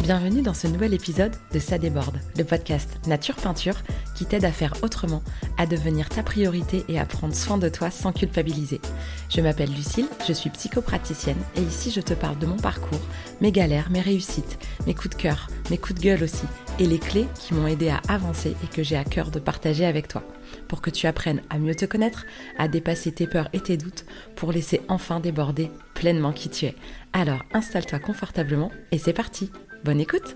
Bienvenue dans ce nouvel épisode de Ça déborde, le podcast Nature Peinture qui t'aide à faire autrement, à devenir ta priorité et à prendre soin de toi sans culpabiliser. Je m'appelle Lucille, je suis psychopraticienne et ici je te parle de mon parcours, mes galères, mes réussites, mes coups de cœur, mes coups de gueule aussi et les clés qui m'ont aidé à avancer et que j'ai à cœur de partager avec toi. Pour que tu apprennes à mieux te connaître, à dépasser tes peurs et tes doutes, pour laisser enfin déborder pleinement qui tu es. Alors installe-toi confortablement et c'est parti. Bonne écoute!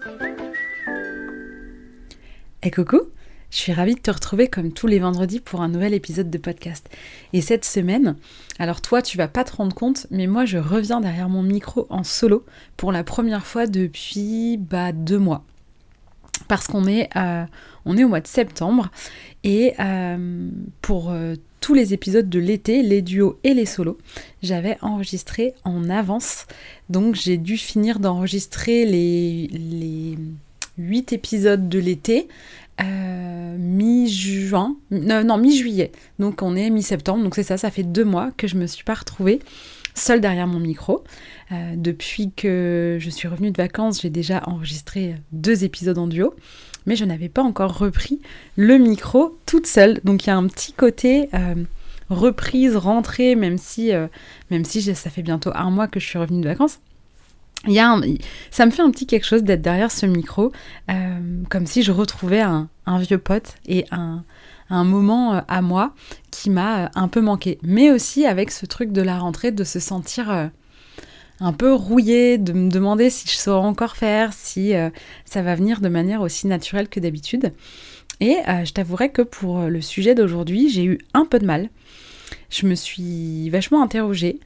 Et coucou! Je suis ravie de te retrouver comme tous les vendredis pour un nouvel épisode de podcast. Et cette semaine, alors toi tu vas pas te rendre compte, mais moi je reviens derrière mon micro en solo pour la première fois depuis 2 mois. Parce qu'on est au mois de septembre et pour tous les épisodes de l'été, les duos et les solos, j'avais enregistré en avance. Donc j'ai dû finir d'enregistrer les 8 épisodes de l'été mi-juillet. Donc on est mi-septembre, donc c'est ça fait 2 mois que je me suis pas retrouvée seule derrière mon micro. Depuis que je suis revenue de vacances, j'ai déjà enregistré 2 épisodes en duo, mais je n'avais pas encore repris le micro toute seule. Donc il y a un petit côté reprise, rentrée, même si ça fait bientôt 1 mois que je suis revenue de vacances. Ça me fait un petit quelque chose d'être derrière ce micro, comme si je retrouvais un vieux pote et un moment à moi qui m'a un peu manqué. Mais aussi avec ce truc de la rentrée, de se sentir un peu rouillée, de me demander si je saurais encore faire, si ça va venir de manière aussi naturelle que d'habitude. Et je t'avouerai que pour le sujet d'aujourd'hui, j'ai eu un peu de mal. Je me suis vachement interrogée,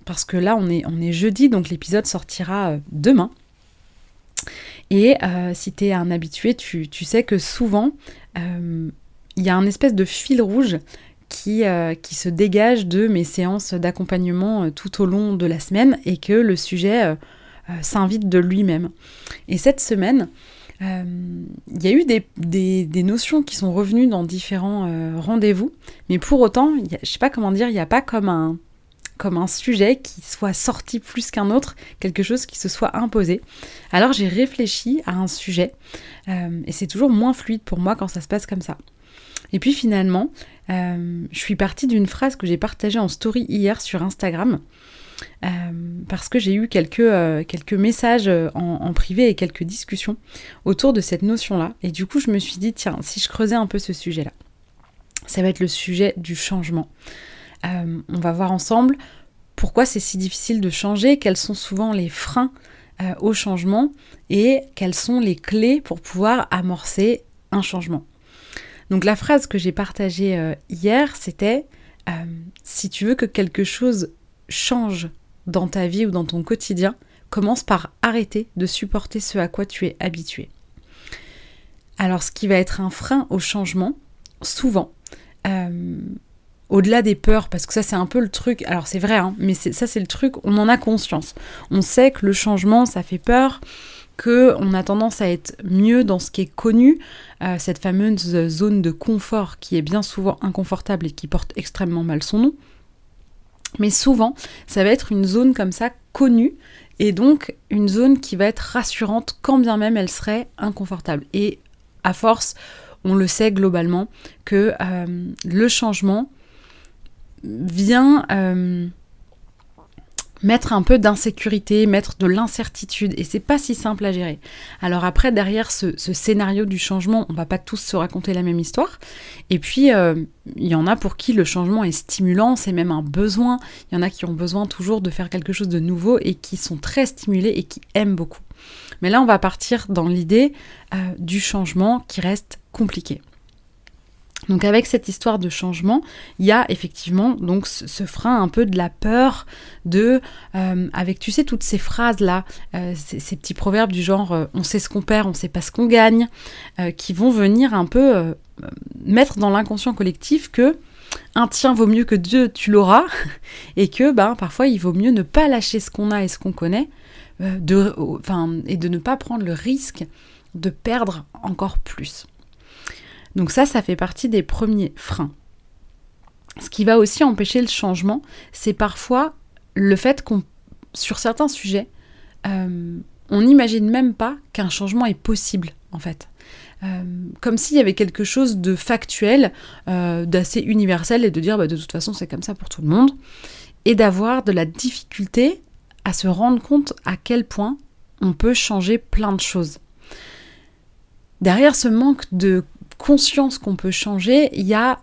parce que là, on est jeudi, donc l'épisode sortira demain. Et si t'es un habitué, tu sais que souvent, il y a un espèce de fil rouge qui se dégage de mes séances d'accompagnement tout au long de la semaine et que le sujet s'invite de lui-même. Et cette semaine, il y a eu des notions qui sont revenues dans différents rendez-vous, mais pour autant, je sais pas comment dire, il n'y a pas comme un sujet qui soit sorti plus qu'un autre, quelque chose qui se soit imposé. Alors j'ai réfléchi à un sujet, et c'est toujours moins fluide pour moi quand ça se passe comme ça. Et puis finalement, je suis partie d'une phrase que j'ai partagée en story hier sur Instagram, parce que j'ai eu quelques messages en privé et quelques discussions autour de cette notion-là. Et du coup, je me suis dit, tiens, si je creusais un peu ce sujet-là, ça va être le sujet du changement. On va voir ensemble pourquoi c'est si difficile de changer, quels sont souvent les freins au changement et quelles sont les clés pour pouvoir amorcer un changement. Donc la phrase que j'ai partagée hier, c'était si tu veux que quelque chose change dans ta vie ou dans ton quotidien, commence par arrêter de supporter ce à quoi tu es habitué. Alors ce qui va être un frein au changement, souvent, au-delà des peurs, parce que ça c'est un peu le truc, alors c'est vrai, mais c'est le truc, on en a conscience. On sait que le changement ça fait peur, qu'on a tendance à être mieux dans ce qui est connu, cette fameuse zone de confort qui est bien souvent inconfortable et qui porte extrêmement mal son nom. Mais souvent, ça va être une zone comme ça connue, et donc une zone qui va être rassurante quand bien même elle serait inconfortable. Et à force, on le sait globalement, que le changement vient mettre un peu d'insécurité, mettre de l'incertitude, et c'est pas si simple à gérer. Alors après, derrière ce scénario du changement, on va pas tous se raconter la même histoire, et puis il y en a pour qui le changement est stimulant, c'est même un besoin, il y en a qui ont besoin toujours de faire quelque chose de nouveau, et qui sont très stimulés et qui aiment beaucoup. Mais là, on va partir dans l'idée du changement qui reste compliqué. Donc avec cette histoire de changement, il y a effectivement donc ce frein un peu de la peur de, avec tu sais toutes ces phrases-là, ces petits proverbes du genre on sait ce qu'on perd, on sait pas ce qu'on gagne, qui vont venir un peu mettre dans l'inconscient collectif que un tien vaut mieux que deux, tu l'auras, et que parfois il vaut mieux ne pas lâcher ce qu'on a et ce qu'on connaît, et de ne pas prendre le risque de perdre encore plus. Donc ça fait partie des premiers freins. Ce qui va aussi empêcher le changement, c'est parfois le fait qu'on, sur certains sujets, on n'imagine même pas qu'un changement est possible, en fait. Comme s'il y avait quelque chose de factuel, d'assez universel, et de dire de toute façon c'est comme ça pour tout le monde, et d'avoir de la difficulté à se rendre compte à quel point on peut changer plein de choses. Derrière ce manque de conscience qu'on peut changer, il y a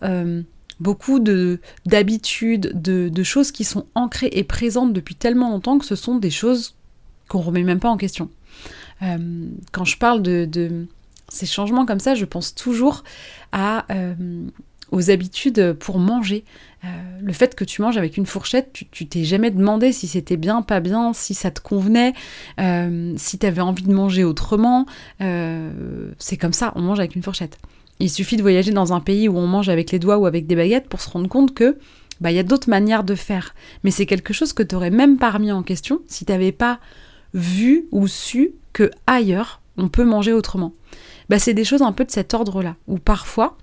beaucoup d'habitudes, de choses qui sont ancrées et présentes depuis tellement longtemps que ce sont des choses qu'on ne remet même pas en question. Quand je parle de ces changements comme ça, je pense toujours aux habitudes pour manger. Le fait que tu manges avec une fourchette, tu t'es jamais demandé si c'était bien, pas bien, si ça te convenait, si tu avais envie de manger autrement. C'est comme ça, on mange avec une fourchette. Il suffit de voyager dans un pays où on mange avec les doigts ou avec des baguettes pour se rendre compte que y a d'autres manières de faire. Mais c'est quelque chose que tu n'aurais même pas remis en question si tu n'avais pas vu ou su que ailleurs on peut manger autrement. C'est des choses un peu de cet ordre-là, où parfois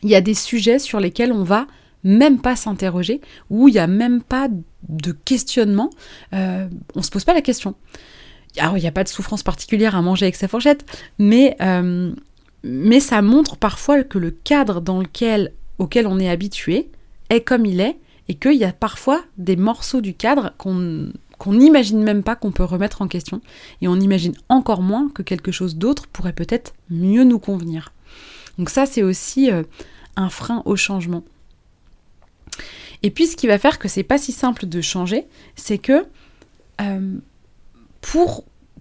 il y a des sujets sur lesquels on va même pas s'interroger, où il n'y a même pas de questionnement, on se pose pas la question. Alors il n'y a pas de souffrance particulière à manger avec sa fourchette, mais ça montre parfois que le cadre auquel on est habitué est comme il est, et qu'il y a parfois des morceaux du cadre qu'on n'imagine même pas qu'on peut remettre en question, et on imagine encore moins que quelque chose d'autre pourrait peut-être mieux nous convenir. Donc ça, c'est aussi un frein au changement. Et puis, ce qui va faire que c'est pas si simple de changer, c'est que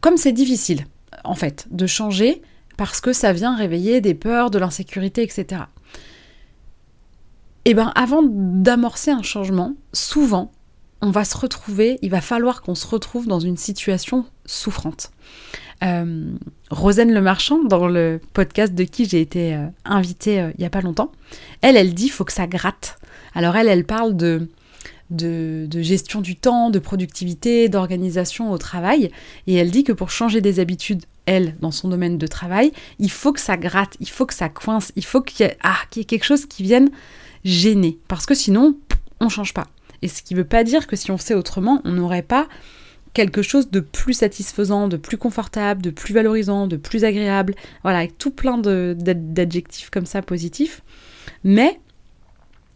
comme c'est difficile, en fait, de changer, parce que ça vient réveiller des peurs, de l'insécurité, etc. Et avant d'amorcer un changement, souvent, il va falloir qu'on se retrouve dans une situation souffrante. Rosen Le Marchand, dans le podcast de qui j'ai été invitée il n'y a pas longtemps, elle dit « faut que ça gratte ». Alors elle parle de gestion du temps, de productivité, d'organisation au travail, et elle dit que pour changer des habitudes, dans son domaine de travail, il faut que ça gratte, il faut que ça coince, il faut qu'il y ait quelque chose qui vienne gêner, parce que sinon, on ne change pas. Et ce qui ne veut pas dire que si on fait autrement, on n'aurait pas quelque chose de plus satisfaisant, de plus confortable, de plus valorisant, de plus agréable, voilà, avec tout plein d'adjectifs comme ça positifs. Mais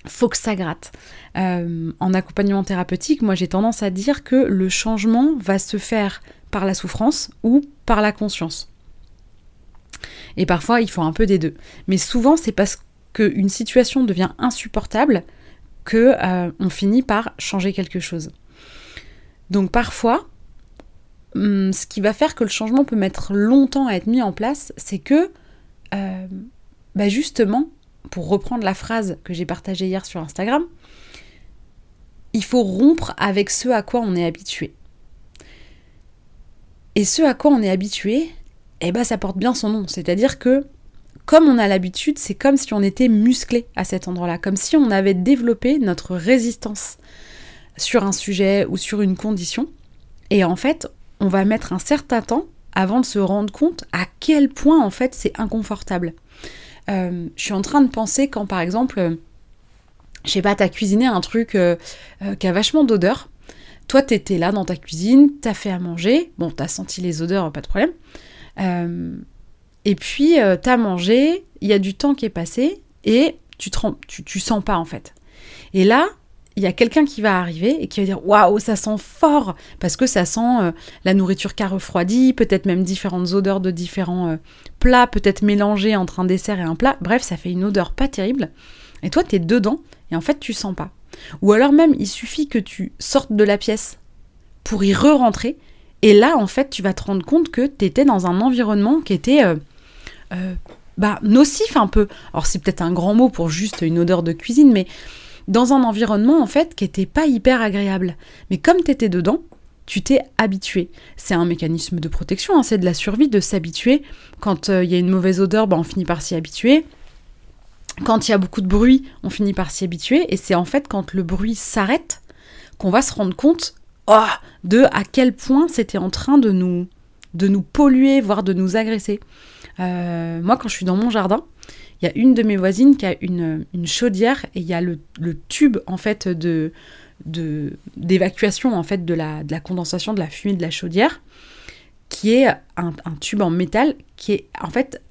faut que ça gratte. En accompagnement thérapeutique, moi j'ai tendance à dire que le changement va se faire par la souffrance ou par la conscience. Et parfois il faut un peu des deux. Mais souvent c'est parce qu'une situation devient insupportable qu'on finit par changer quelque chose. Donc parfois, ce qui va faire que le changement peut mettre longtemps à être mis en place, c'est que, justement, pour reprendre la phrase que j'ai partagée hier sur Instagram, il faut rompre avec ce à quoi on est habitué. Et ce à quoi on est habitué, ça porte bien son nom. C'est-à-dire que, comme on a l'habitude, c'est comme si on était musclé à cet endroit-là, comme si on avait développé notre résistance sur un sujet ou sur une condition. Et en fait, on va mettre un certain temps avant de se rendre compte à quel point, en fait, c'est inconfortable. Je suis en train de penser quand, par exemple, je sais pas, t'as cuisiné un truc qui a vachement d'odeur. Toi, t'étais là dans ta cuisine, t'as fait à manger. Bon, t'as senti les odeurs, pas de problème. Et puis, t'as mangé, il y a du temps qui est passé, et tu sens pas, en fait. Et là, il y a quelqu'un qui va arriver et qui va dire « Waouh, ça sent fort !» Parce que ça sent la nourriture qui a refroidi, peut-être même différentes odeurs de différents plats, peut-être mélangées entre un dessert et un plat. Bref, ça fait une odeur pas terrible. Et toi, t'es dedans, et en fait, tu sens pas. Ou alors même, il suffit que tu sortes de la pièce pour y re-rentrer, et là, en fait, tu vas te rendre compte que t'étais dans un environnement qui était nocif un peu. Alors, c'est peut-être un grand mot pour juste une odeur de cuisine, mais dans un environnement, en fait, qui était pas hyper agréable. Mais comme t'étais dedans, tu t'es habitué. C'est un mécanisme de protection, hein, c'est de la survie, de s'habituer. Quand il y a une mauvaise odeur, on finit par s'y habituer. Quand il y a beaucoup de bruit, on finit par s'y habituer. Et c'est en fait quand le bruit s'arrête qu'on va se rendre compte de à quel point c'était en train de nous polluer, voire de nous agresser. Moi, quand je suis dans mon jardin, il y a une de mes voisines qui a une chaudière et il y a le tube en fait d'évacuation en fait de la condensation de la fumée de la chaudière qui est un tube en métal qui est en fait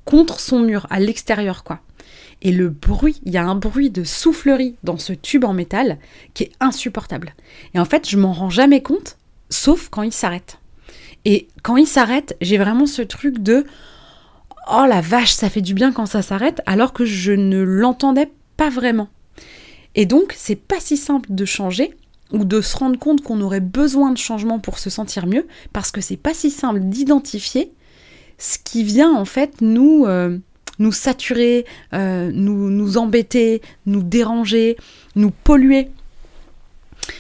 contre son mur, à l'extérieur, quoi. Et le bruit, il y a un bruit de soufflerie dans ce tube en métal qui est insupportable. Et en fait, je m'en rends jamais compte, sauf quand il s'arrête. Et quand il s'arrête, j'ai vraiment ce truc de « Oh la vache, ça fait du bien quand ça s'arrête », alors que je ne l'entendais pas vraiment. Et donc, c'est pas si simple de changer ou de se rendre compte qu'on aurait besoin de changement pour se sentir mieux, parce que c'est pas si simple d'identifier ce qui vient en fait nous saturer, nous embêter, nous déranger, nous polluer.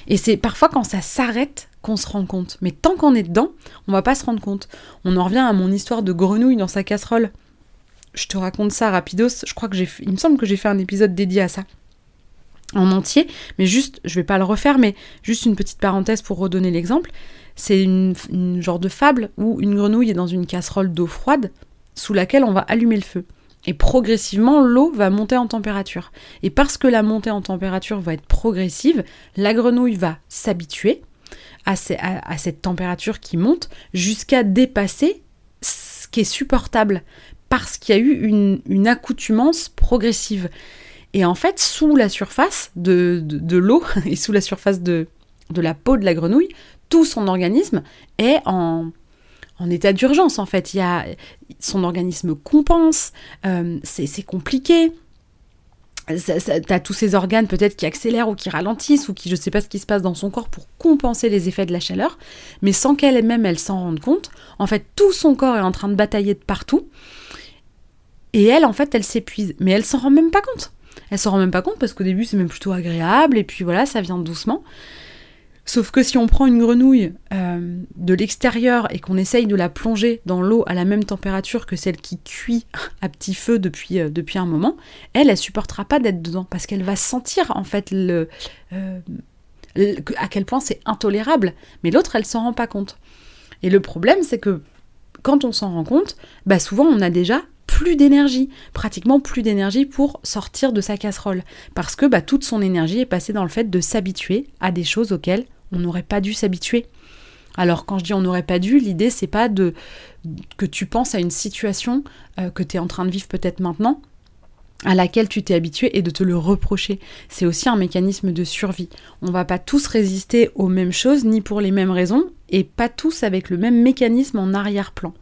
Et c'est parfois quand ça s'arrête qu'on se rend compte. Mais tant qu'on est dedans, on va pas se rendre compte. On en revient à mon histoire de grenouille dans sa casserole. Je te raconte ça rapidos. Je crois que il me semble que j'ai fait un épisode dédié à ça en entier, mais juste, je vais pas le refaire, mais juste une petite parenthèse pour redonner l'exemple. C'est une genre de fable où une grenouille est dans une casserole d'eau froide sous laquelle on va allumer le feu. Et progressivement, l'eau va monter en température. Et parce que la montée en température va être progressive, la grenouille va s'habituer à cette température qui monte jusqu'à dépasser ce qui est supportable, parce qu'il y a eu une accoutumance progressive. Et en fait, sous la surface de l'eau et sous la surface de la peau de la grenouille, tout son organisme est en état d'urgence, en fait. Son organisme compense, c'est compliqué. T'as tous ces organes peut-être qui accélèrent ou qui ralentissent ou qui, je sais pas ce qui se passe dans son corps pour compenser les effets de la chaleur, mais sans qu'elle-même, elle s'en rende compte. En fait, tout son corps est en train de batailler de partout. Et elle, en fait, elle s'épuise. Mais elle s'en rend même pas compte. Elle s'en rend même pas compte parce qu'au début, c'est même plutôt agréable. Et puis voilà, ça vient doucement. Sauf que si on prend une grenouille de l'extérieur et qu'on essaye de la plonger dans l'eau à la même température que celle qui cuit à petit feu depuis un moment, elle supportera pas d'être dedans parce qu'elle va sentir en fait à quel point c'est intolérable. Mais l'autre, elle s'en rend pas compte. Et le problème, c'est que quand on s'en rend compte, souvent on a déjà plus d'énergie, pratiquement plus d'énergie pour sortir de sa casserole. Parce que toute son énergie est passée dans le fait de s'habituer à des choses auxquelles on n'aurait pas dû s'habituer. Alors quand je dis on n'aurait pas dû, l'idée c'est pas que tu penses à une situation que tu es en train de vivre peut-être maintenant, à laquelle tu t'es habitué et de te le reprocher. C'est aussi un mécanisme de survie. On va pas tous résister aux mêmes choses, ni pour les mêmes raisons, et pas tous avec le même mécanisme en arrière-plan.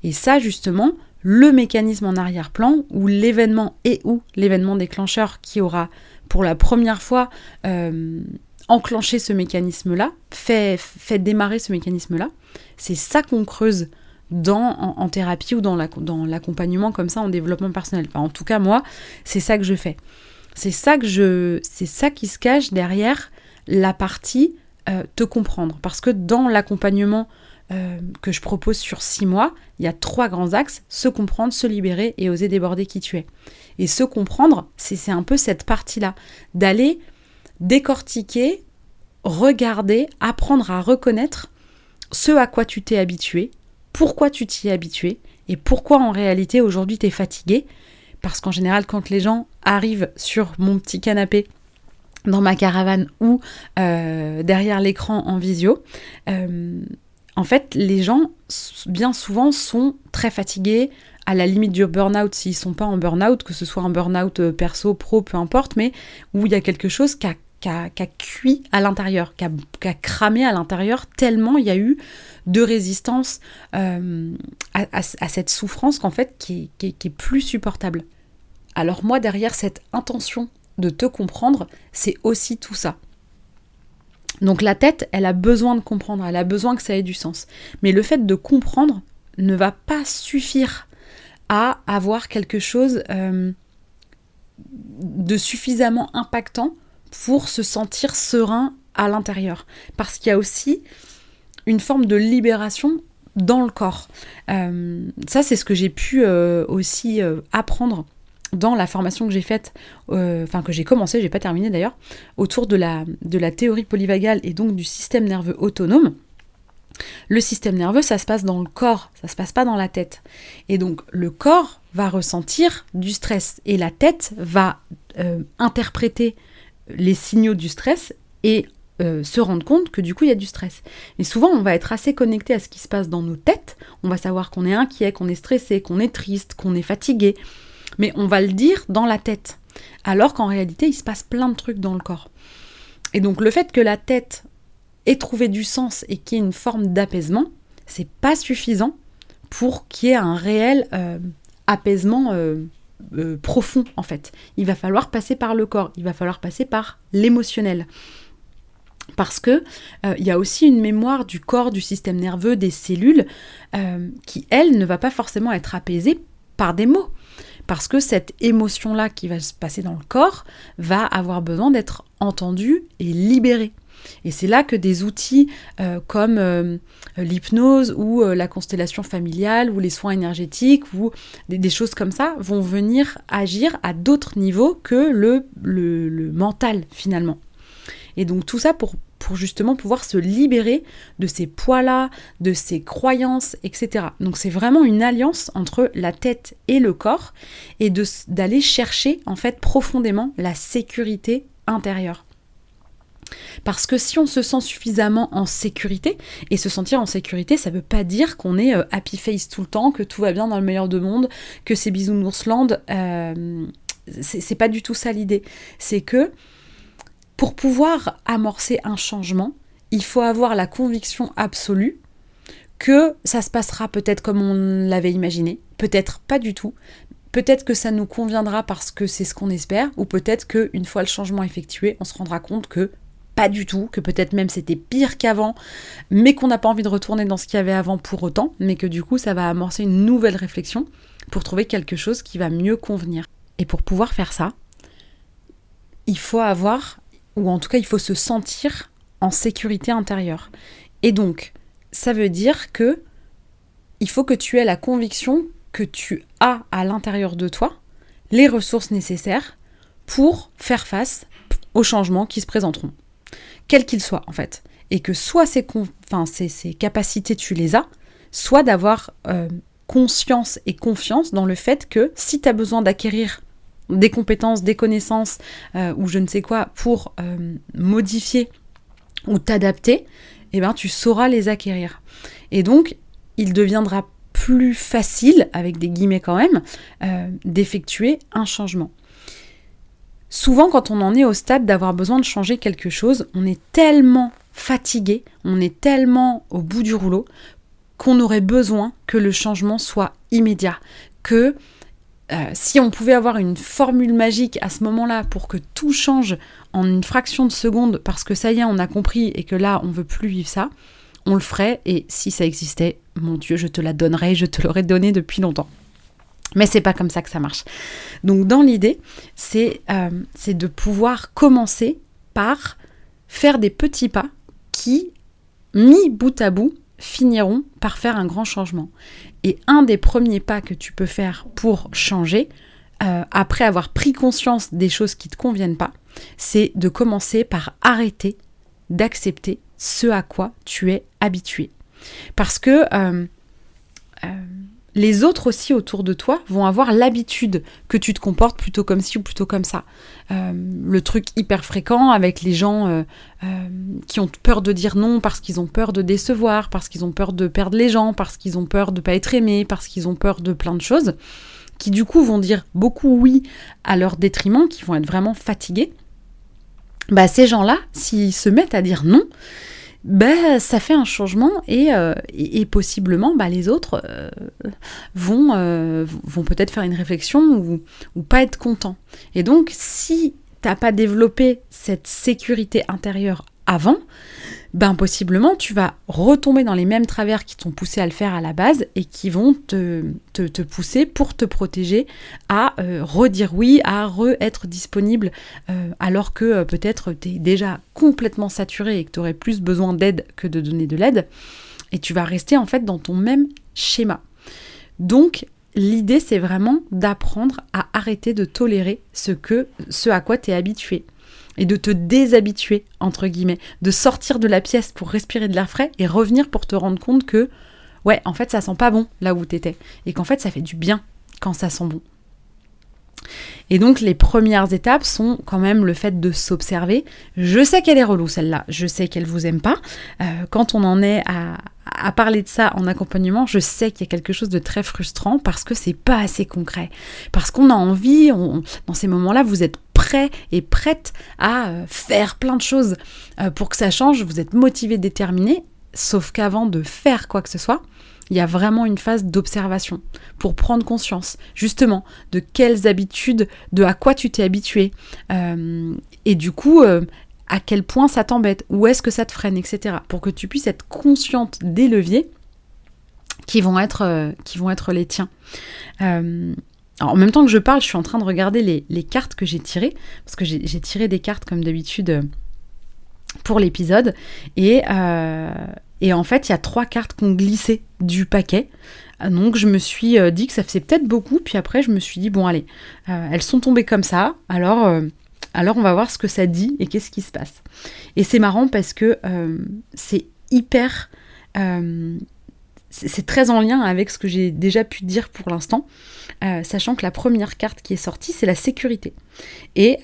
Et ça justement, le mécanisme en arrière-plan, ou l'événement déclencheur qui aura pour la première fois enclenché ce mécanisme-là, fait démarrer ce mécanisme-là, c'est ça qu'on creuse en thérapie ou dans l'accompagnement comme ça en développement personnel. Enfin, en tout cas, moi, c'est ça que je fais. C'est ça qui se cache derrière la partie te comprendre. Parce que dans l'accompagnement que je propose sur 6 mois, il y a 3 grands axes: se comprendre, se libérer et oser déborder qui tu es. Et se comprendre, c'est un peu cette partie-là, d'aller décortiquer, regarder, apprendre à reconnaître ce à quoi tu t'es habitué, pourquoi tu t'y es habitué et pourquoi en réalité aujourd'hui t'es fatigué. Parce qu'en général, quand les gens arrivent sur mon petit canapé dans ma caravane ou derrière l'écran en visio, en fait, les gens, bien souvent, sont très fatigués, à la limite du burn-out s'ils ne sont pas en burn-out, que ce soit un burn-out perso, pro, peu importe, mais où il y a quelque chose qui a cuit à l'intérieur, qui a cramé à l'intérieur, tellement il y a eu de résistance à cette souffrance qu'en fait, qui est plus supportable. Alors moi, derrière cette intention de te comprendre, c'est aussi tout ça. Donc la tête, elle a besoin de comprendre, elle a besoin que ça ait du sens. Mais le fait de comprendre ne va pas suffire à avoir quelque chose de suffisamment impactant pour se sentir serein à l'intérieur. Parce qu'il y a aussi une forme de libération dans le corps. Ça, c'est ce que j'ai pu aussi apprendre dans la formation que j'ai faite, que j'ai commencé, j'ai pas terminé d'ailleurs, autour de la théorie polyvagale et donc du système nerveux autonome. Le système nerveux, ça se passe dans le corps, ça se passe pas dans la tête. Et donc le corps va ressentir du stress et la tête va interpréter les signaux du stress et se rendre compte que du coup il y a du stress. Et souvent on va être assez connecté à ce qui se passe dans nos têtes, on va savoir qu'on est inquiet, qu'on est stressé, qu'on est triste, qu'on est fatigué, mais on va le dire dans la tête, alors qu'en réalité il se passe plein de trucs dans le corps. Et donc le fait que la tête ait trouvé du sens et qu'il y ait une forme d'apaisement, c'est pas suffisant pour qu'il y ait un réel apaisement profond en fait. Il va falloir passer par le corps, il va falloir passer par l'émotionnel. Parce que y a aussi une mémoire du corps, du système nerveux, des cellules, qui, elle, ne va pas forcément être apaisée par des mots. Parce que cette émotion-là qui va se passer dans le corps va avoir besoin d'être entendue et libérée. Et c'est là que des outils comme l'hypnose ou la constellation familiale ou les soins énergétiques ou des choses comme ça vont venir agir à d'autres niveaux que le mental finalement. Et donc tout ça pour justement pouvoir se libérer de ces poids-là, de ces croyances, etc. Donc c'est vraiment une alliance entre la tête et le corps et d'aller chercher en fait profondément la sécurité intérieure. Parce que si on se sent suffisamment en sécurité, et se sentir en sécurité, ça veut pas dire qu'on est happy face tout le temps, que tout va bien dans le meilleur des mondes, que c'est bisounoursland, c'est pas du tout ça l'idée. C'est que pour pouvoir amorcer un changement, il faut avoir la conviction absolue que ça se passera peut-être comme on l'avait imaginé, peut-être pas du tout, peut-être que ça nous conviendra parce que c'est ce qu'on espère, ou peut-être qu'une fois le changement effectué, on se rendra compte que pas du tout, que peut-être même c'était pire qu'avant, mais qu'on n'a pas envie de retourner dans ce qu'il y avait avant pour autant, mais que du coup ça va amorcer une nouvelle réflexion pour trouver quelque chose qui va mieux convenir. Et pour pouvoir faire ça, il faut avoir, ou en tout cas il faut se sentir en sécurité intérieure. Et donc, ça veut dire que il faut que tu aies la conviction que tu as à l'intérieur de toi les ressources nécessaires pour faire face aux changements qui se présenteront, quels qu'ils soient en fait. Et que soit ces capacités tu les as, soit d'avoir conscience et confiance dans le fait que si tu as besoin d'acquérir des compétences, des connaissances ou je ne sais quoi pour modifier ou t'adapter, eh ben, tu sauras les acquérir. Et donc, il deviendra plus facile, avec des guillemets quand même, d'effectuer un changement. Souvent, quand on en est au stade d'avoir besoin de changer quelque chose, on est tellement fatigué, on est tellement au bout du rouleau, qu'on aurait besoin que le changement soit immédiat, que si on pouvait avoir une formule magique à ce moment-là pour que tout change en une fraction de seconde, parce que ça y est, on a compris et que là, on veut plus vivre ça, on le ferait, et si ça existait, mon Dieu, je te la donnerais, je te l'aurais donnée depuis longtemps. Mais c'est pas comme ça que ça marche. Donc dans l'idée, c'est de pouvoir commencer par faire des petits pas qui, mis bout à bout, finiront par faire un grand changement. Et un des premiers pas que tu peux faire pour changer, après avoir pris conscience des choses qui ne te conviennent pas, c'est de commencer par arrêter d'accepter ce à quoi tu es habitué. Parce que les autres aussi autour de toi vont avoir l'habitude que tu te comportes plutôt comme ci ou plutôt comme ça. Le truc hyper fréquent avec les gens qui ont peur de dire non parce qu'ils ont peur de décevoir, parce qu'ils ont peur de perdre les gens, parce qu'ils ont peur de ne pas être aimés, parce qu'ils ont peur de plein de choses, qui du coup vont dire beaucoup oui à leur détriment, qui vont être vraiment fatigués. Bah, ces gens-là, s'ils se mettent à dire non, ça fait un changement et possiblement les autres vont peut-être faire une réflexion ou pas être contents. Et donc, si t'as pas développé cette sécurité intérieure avant, possiblement tu vas retomber dans les mêmes travers qui t'ont poussé à le faire à la base et qui vont te pousser pour te protéger à redire oui, à être disponible alors que peut-être t'es déjà complètement saturé et que t'aurais plus besoin d'aide que de donner de l'aide, et tu vas rester en fait dans ton même schéma. Donc l'idée c'est vraiment d'apprendre à arrêter de tolérer ce à quoi t'es habitué. Et de te déshabituer, entre guillemets, de sortir de la pièce pour respirer de l'air frais et revenir pour te rendre compte que, ouais, en fait, ça sent pas bon là où t'étais. Et qu'en fait, ça fait du bien quand ça sent bon. Et donc les premières étapes sont quand même le fait de s'observer. Je sais qu'elle est relou celle-là, je sais qu'elle vous aime pas. Quand on en est à parler de ça en accompagnement, je sais qu'il y a quelque chose de très frustrant parce que c'est pas assez concret. Parce qu'on a envie, dans ces moments-là, vous êtes prêt et prête à faire plein de choses pour que ça change, vous êtes motivé, déterminé, sauf qu'avant de faire quoi que ce soit, il y a vraiment une phase d'observation pour prendre conscience, justement, de quelles habitudes, de à quoi tu t'es habitué, et du coup, à quel point ça t'embête, où est-ce que ça te freine, etc. Pour que tu puisses être consciente des leviers qui vont être les tiens. Alors, en même temps que je parle, je suis en train de regarder les cartes que j'ai tirées, parce que j'ai tiré des cartes comme d'habitude pour l'épisode, et en fait, il y a 3 cartes qui ont glissé du paquet. Donc, je me suis dit que ça faisait peut-être beaucoup. Puis après, je me suis dit, bon, allez, elles sont tombées comme ça. Alors, on va voir ce que ça dit et qu'est-ce qui se passe. Et c'est marrant parce que c'est hyper... c'est très en lien avec ce que j'ai déjà pu dire pour l'instant, sachant que la première carte qui est sortie, c'est la sécurité. Et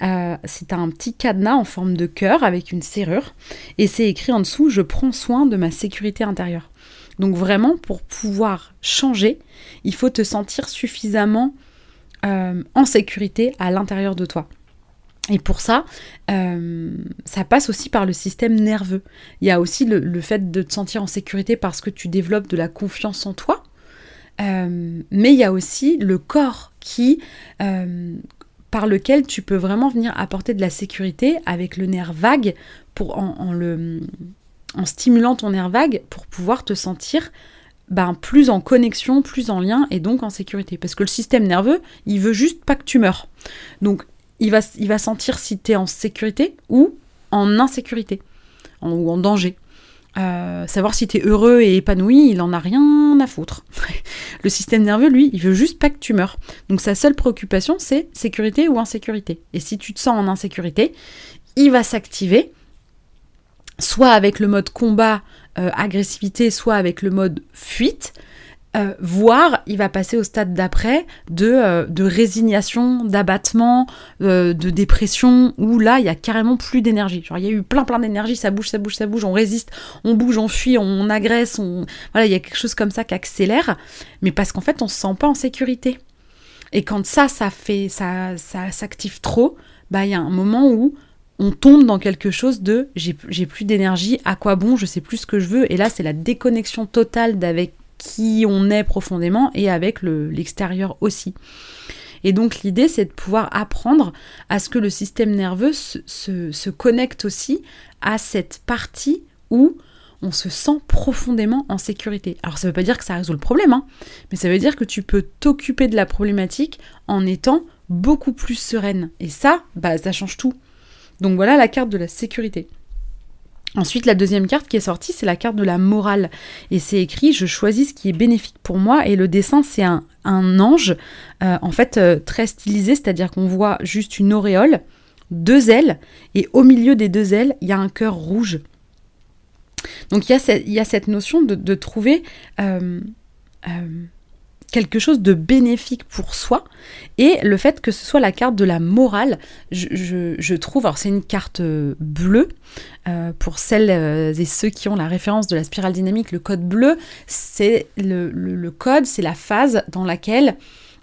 c'est un petit cadenas en forme de cœur avec une serrure, et c'est écrit en dessous « Je prends soin de ma sécurité intérieure ». Donc vraiment, pour pouvoir changer, il faut te sentir suffisamment en sécurité à l'intérieur de toi. Et pour ça, ça passe aussi par le système nerveux. Il y a aussi le fait de te sentir en sécurité parce que tu développes de la confiance en toi, mais il y a aussi le corps par lequel tu peux vraiment venir apporter de la sécurité avec le nerf vague, en stimulant ton nerf vague pour pouvoir te sentir plus en connexion, plus en lien et donc en sécurité. Parce que le système nerveux, il veut juste pas que tu meurs. Donc, il va sentir si tu es en sécurité ou en insécurité, ou en danger. Savoir si tu es heureux et épanoui, il en a rien à foutre. Le système nerveux, lui, il veut juste pas que tu meurs. Donc sa seule préoccupation, c'est sécurité ou insécurité. Et si tu te sens en insécurité, il va s'activer, soit avec le mode combat, agressivité, soit avec le mode fuite, voire il va passer au stade d'après de résignation, d'abattement, de dépression, où là il y a carrément plus d'énergie. Genre il y a eu plein d'énergie, ça bouge, on résiste, on bouge, on fuit, on agresse, voilà, il y a quelque chose comme ça qui accélère, mais parce qu'en fait on se sent pas en sécurité. Et quand ça s'active trop, il y a un moment où on tombe dans quelque chose de j'ai plus d'énergie, à quoi bon, je sais plus ce que je veux, et là c'est la déconnexion totale d'avec qui on est profondément et avec l'extérieur aussi. Et donc l'idée, c'est de pouvoir apprendre à ce que le système nerveux se connecte aussi à cette partie où on se sent profondément en sécurité. Alors ça ne veut pas dire que ça résout le problème, mais ça veut dire que tu peux t'occuper de la problématique en étant beaucoup plus sereine. Et ça, ça change tout. Donc voilà la carte de la sécurité. Ensuite, la deuxième carte qui est sortie, c'est la carte de la morale. Et c'est écrit « Je choisis ce qui est bénéfique pour moi ». Et le dessin, c'est un ange, très stylisé, c'est-à-dire qu'on voit juste une auréole, 2 ailes, et au milieu des 2 ailes, il y a un cœur rouge. Donc il y a cette notion de trouver quelque chose de bénéfique pour soi, et le fait que ce soit la carte de la morale, je trouve, alors c'est une carte bleue, pour celles et ceux qui ont la référence de la spirale dynamique, le code bleu, c'est le code, c'est la phase dans laquelle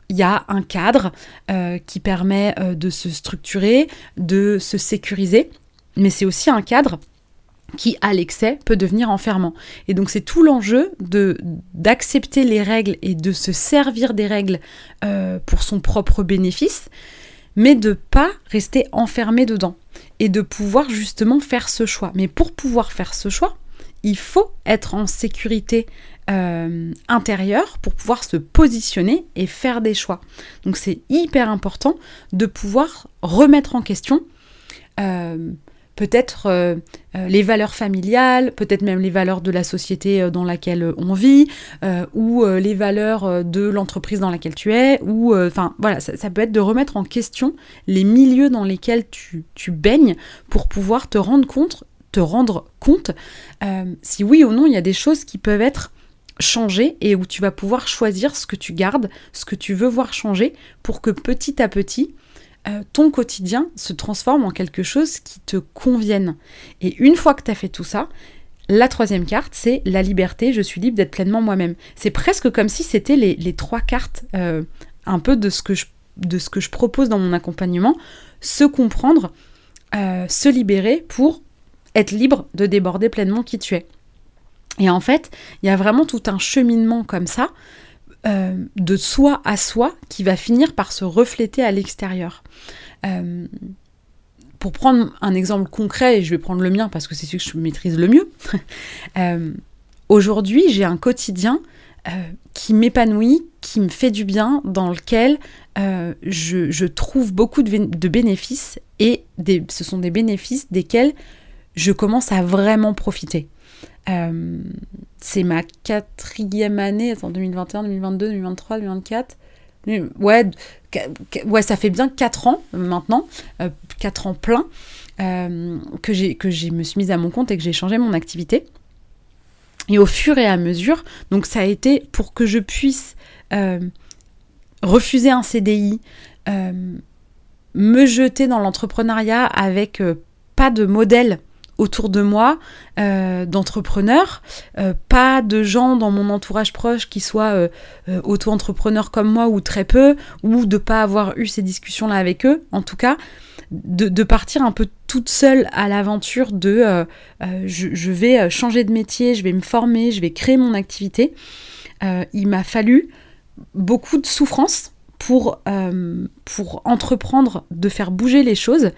il y a un cadre qui permet de se structurer, de se sécuriser, mais c'est aussi un cadre qui, à l'excès, peut devenir enfermant. Et donc, c'est tout l'enjeu d'accepter les règles et de se servir des règles pour son propre bénéfice, mais de pas rester enfermé dedans et de pouvoir justement faire ce choix. Mais pour pouvoir faire ce choix, il faut être en sécurité intérieure pour pouvoir se positionner et faire des choix. Donc, c'est hyper important de pouvoir remettre en question peut-être les valeurs familiales, peut-être même les valeurs de la société dans laquelle on vit, ou les valeurs de l'entreprise dans laquelle tu es, ou voilà, ça peut être de remettre en question les milieux dans lesquels tu baignes pour pouvoir te rendre compte si oui ou non il y a des choses qui peuvent être changer et où tu vas pouvoir choisir ce que tu gardes, ce que tu veux voir changer pour que petit à petit, ton quotidien se transforme en quelque chose qui te convienne. Et une fois que tu as fait tout ça, la troisième carte, c'est la liberté, je suis libre d'être pleinement moi-même. C'est presque comme si c'était les trois cartes un peu de ce que je propose dans mon accompagnement, se comprendre, se libérer pour être libre de déborder pleinement qui tu es. Et en fait, il y a vraiment tout un cheminement comme ça, de soi à soi, qui va finir par se refléter à l'extérieur. Pour prendre un exemple concret, et je vais prendre le mien parce que c'est celui que je maîtrise le mieux, aujourd'hui, j'ai un quotidien qui m'épanouit, qui me fait du bien, dans lequel je trouve beaucoup de bénéfices, et ce sont des bénéfices desquels je commence à vraiment profiter. C'est ma 4e année, 2021, 2022, 2023, 2024... Ouais, ça fait bien 4 ans maintenant, 4 ans pleins, que je me suis mise à mon compte et que j'ai changé mon activité. Et au fur et à mesure, donc ça a été pour que je puisse refuser un CDI, me jeter dans l'entrepreneuriat avec pas de modèle autour de moi, d'entrepreneurs, pas de gens dans mon entourage proche qui soient auto-entrepreneurs comme moi ou très peu, ou de pas avoir eu ces discussions-là avec eux, en tout cas, de partir un peu toute seule à l'aventure de je vais changer de métier, je vais me former, je vais créer mon activité. Il m'a fallu beaucoup de souffrance pour entreprendre, de faire bouger les choses.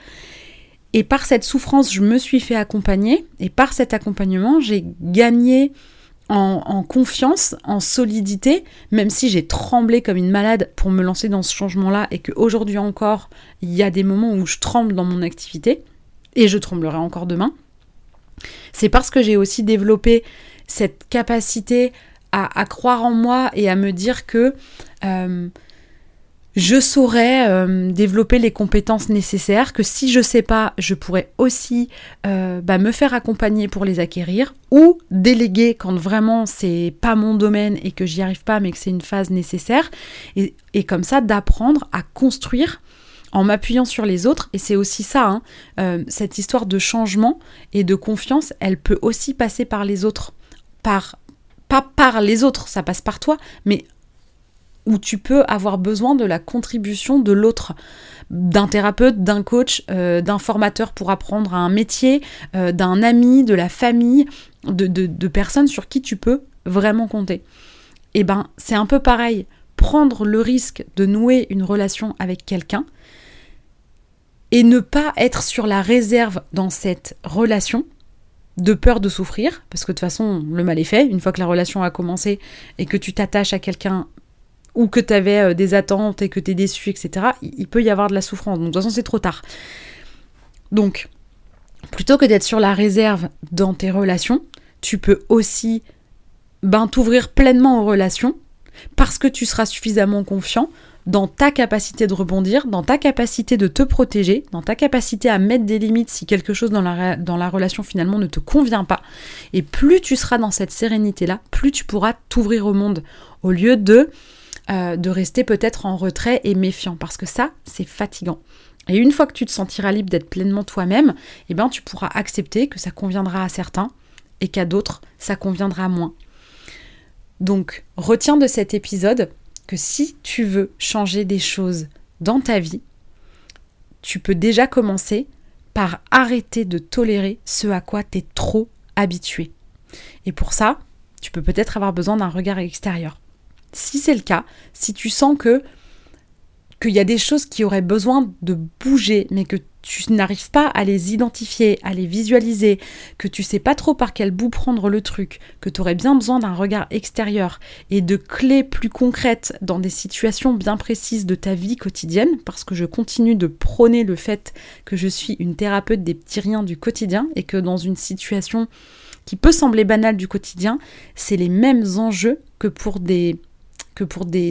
Et par cette souffrance, je me suis fait accompagner. Et par cet accompagnement, j'ai gagné en confiance, en solidité, même si j'ai tremblé comme une malade pour me lancer dans ce changement-là, et qu'aujourd'hui encore, il y a des moments où je tremble dans mon activité, et je tremblerai encore demain. C'est parce que j'ai aussi développé cette capacité à croire en moi et à me dire que je saurais développer les compétences nécessaires, que si je sais pas, je pourrais aussi me faire accompagner pour les acquérir, ou déléguer quand vraiment c'est pas mon domaine et que j'y arrive pas mais que c'est une phase nécessaire, et comme ça d'apprendre à construire en m'appuyant sur les autres. Et c'est aussi ça, cette histoire de changement et de confiance, elle peut aussi passer par les autres, pas par les autres, ça passe par toi, mais où tu peux avoir besoin de la contribution de l'autre, d'un thérapeute, d'un coach, d'un formateur pour apprendre un métier, d'un ami, de la famille, de personnes sur qui tu peux vraiment compter. Et c'est un peu pareil, prendre le risque de nouer une relation avec quelqu'un et ne pas être sur la réserve dans cette relation, de peur de souffrir, parce que de toute façon, le mal est fait. Une fois que la relation a commencé et que tu t'attaches à quelqu'un, ou que tu avais des attentes et que tu es déçu, etc., il peut y avoir de la souffrance. Donc de toute façon, c'est trop tard. Donc, plutôt que d'être sur la réserve dans tes relations, tu peux aussi t'ouvrir pleinement aux relations, parce que tu seras suffisamment confiant dans ta capacité de rebondir, dans ta capacité de te protéger, dans ta capacité à mettre des limites si quelque chose dans la relation finalement ne te convient pas. Et plus tu seras dans cette sérénité-là, plus tu pourras t'ouvrir au monde, au lieu de rester peut-être en retrait et méfiant, parce que ça, c'est fatigant. Et une fois que tu te sentiras libre d'être pleinement toi-même, tu pourras accepter que ça conviendra à certains et qu'à d'autres, ça conviendra moins. Donc, retiens de cet épisode que si tu veux changer des choses dans ta vie, tu peux déjà commencer par arrêter de tolérer ce à quoi tu es trop habitué. Et pour ça, tu peux peut-être avoir besoin d'un regard extérieur. Si c'est le cas, si tu sens qu'il y a des choses qui auraient besoin de bouger, mais que tu n'arrives pas à les identifier, à les visualiser, que tu sais pas trop par quel bout prendre le truc, que tu aurais bien besoin d'un regard extérieur et de clés plus concrètes dans des situations bien précises de ta vie quotidienne, parce que je continue de prôner le fait que je suis une thérapeute des petits riens du quotidien, et que dans une situation qui peut sembler banale du quotidien, c'est les mêmes enjeux que pour des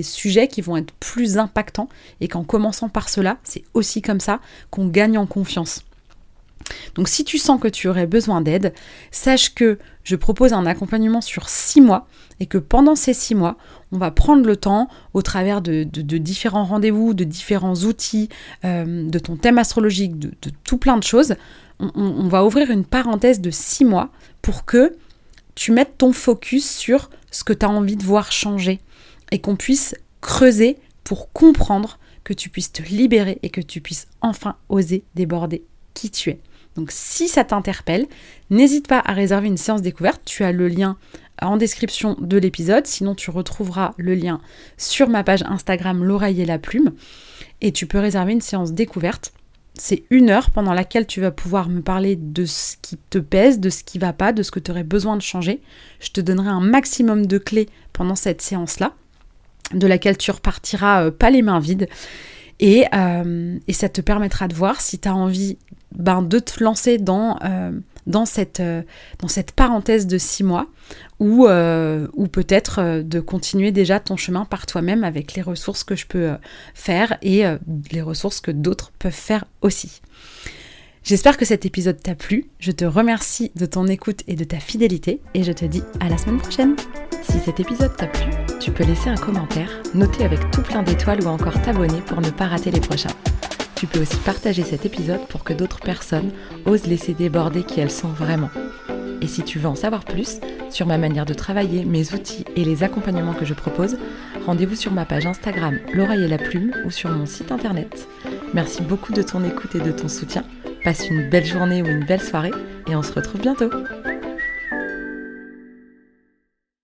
sujets qui vont être plus impactants, et qu'en commençant par cela, c'est aussi comme ça qu'on gagne en confiance. Donc si tu sens que tu aurais besoin d'aide, sache que je propose un accompagnement sur 6 mois et que pendant ces 6 mois, on va prendre le temps au travers de différents rendez-vous, de différents outils, de ton thème astrologique, de tout plein de choses. On va ouvrir une parenthèse de 6 mois pour que tu mettes ton focus sur ce que tu as envie de voir changer et qu'on puisse creuser pour comprendre, que tu puisses te libérer et que tu puisses enfin oser déborder qui tu es. Donc si ça t'interpelle, n'hésite pas à réserver une séance découverte. Tu as le lien en description de l'épisode. Sinon, tu retrouveras le lien sur ma page Instagram L'Oreille et la Plume. Et tu peux réserver une séance découverte. C'est 1 heure pendant laquelle tu vas pouvoir me parler de ce qui te pèse, de ce qui ne va pas, de ce que tu aurais besoin de changer. Je te donnerai un maximum de clés pendant cette séance-là, de laquelle tu repartiras pas les mains vides. Et ça te permettra de voir si tu as envie de te lancer dans cette parenthèse de 6 mois ou peut-être de continuer déjà ton chemin par toi-même avec les ressources que je peux faire et les ressources que d'autres peuvent faire aussi. J'espère que cet épisode t'a plu. Je te remercie de ton écoute et de ta fidélité et je te dis à la semaine prochaine. Si cet épisode t'a plu, tu peux laisser un commentaire, noter avec tout plein d'étoiles ou encore t'abonner pour ne pas rater les prochains. Tu peux aussi partager cet épisode pour que d'autres personnes osent laisser déborder qui elles sont vraiment. Et si tu veux en savoir plus sur ma manière de travailler, mes outils et les accompagnements que je propose, rendez-vous sur ma page Instagram L'Oreille et la Plume ou sur mon site internet. Merci beaucoup de ton écoute et de ton soutien. Passe une belle journée ou une belle soirée et on se retrouve bientôt.